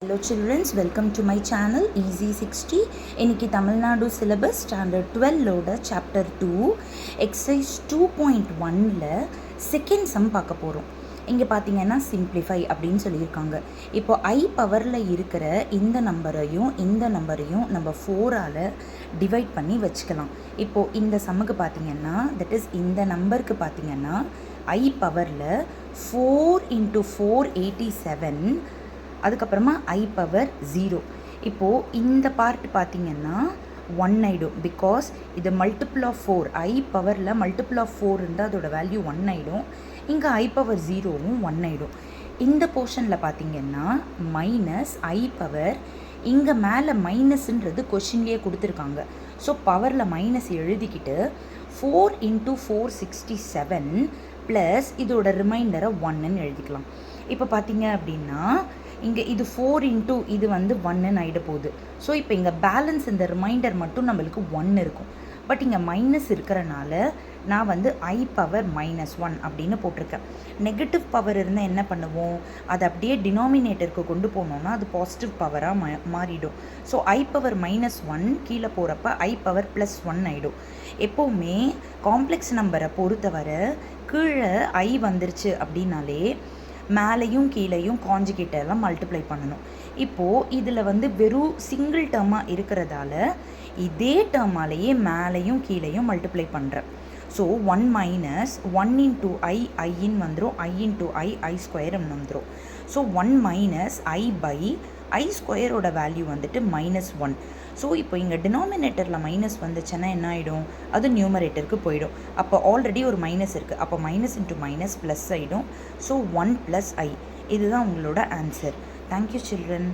Hello children, welcome to my channel Easy 60. இன்னைக்கு Tamil Nadu syllabus standard 12ஓட chapter 2 exercise 2.1ல second sum பார்க்க போகிறோம். இங்கே பார்த்தீங்கன்னா சிம்பிளிஃபை அப்படின்னு சொல்லியிருக்காங்க. இப்போ ஐ பவரில் இருக்கிற இந்த நம்பரையும் நம்ம 4ஆல் டிவைட் பண்ணி வச்சுக்கலாம். இப்போது இந்த சம்முக்கு பார்த்தீங்கன்னா தட் இஸ் இந்த நம்பருக்கு பார்த்தீங்கன்னா ஐ பவரில் 4 × 487 அதுக்கப்புறமா ஐ பவர் 0. இப்போது இந்த பார்ட் பார்த்திங்கன்னா 1 ஆகிடும். பிகாஸ் இது மல்டிபிள் ஆஃப் 4, ஐ பவரில் மல்டிபிள் ஆஃப் 4 இருந்தால் அதோட வேல்யூ 1 ஆகிடும். இங்கே ஐ பவர் 0வும் 1 ஆகிடும். இந்த போர்ஷனில் பார்த்திங்கன்னா மைனஸ் ஐ பவர், இங்கே மேலே மைனஸ்ன்றது கொஷின்லேயே கொடுத்துருக்காங்க. ஸோ பவரில் மைனஸ் எழுதிக்கிட்டு 4 × 467 ப்ளஸ் இதோட ரிமைண்டரை 1ன்னு எழுதிக்கலாம். இப்போ பார்த்தீங்க அப்படின்னா இங்கே இது 4 × இது 1ன்னு ஆகிட போகுது. ஸோ இப்போ இங்கே பேலன்ஸ் இந்த ரிமைண்டர் மட்டும் நம்மளுக்கு 1 இருக்கும். பட் இங்கே மைனஸ் இருக்கிறனால நான் ஐ பவர் -1 அப்படின்னு போட்டிருக்கேன். நெகட்டிவ் பவர் இருந்தால் என்ன பண்ணுவோம், அதை அப்படியே டினாமினேட்டருக்கு கொண்டு போனோம்னா அது பாசிட்டிவ் பவராக மாறிடும். ஸோ ஐ பவர் -1 கீழே போகிறப்ப ஐ பவர் +1 ஆகிடும். எப்போவுமே காம்ப்ளெக்ஸ் நம்பரை பொறுத்தவரை கீழே ஐ வந்துருச்சு அப்படின்னாலே மேலேயும் கீழேயும் காஞ்சுகேட்டெல்லாம் மல்டிப்ளை பண்ணணும். இப்போது இதில் வெறும் சிங்கிள் டேர்மாக இருக்கிறதால இதே டேர்மாலேயே மேலேயும் கீழேயும் மல்டிப்ளை பண்ணுறேன். ஸோ 1 - 1 × I ஐன்னு வந்துடும், I × I வந்துடும். ஸோ 1 - I ஸ்கொயரோட வேல்யூ -1. ஸோ இப்போ இங்கே டினாமினேட்டரில் மைனஸ் வந்துச்சுன்னா என்ன ஆகிடும், அது நியூமரேட்டருக்கு போயிடும். அப்போ ஆல்ரெடி ஒரு மைனஸ் இருக்குது, அப்போ மைனஸ் × மைனஸ் ப்ளஸ் ஆகிடும். ஸோ 1 + I இதுதான் உங்களோட ஆன்சர். Thank you children.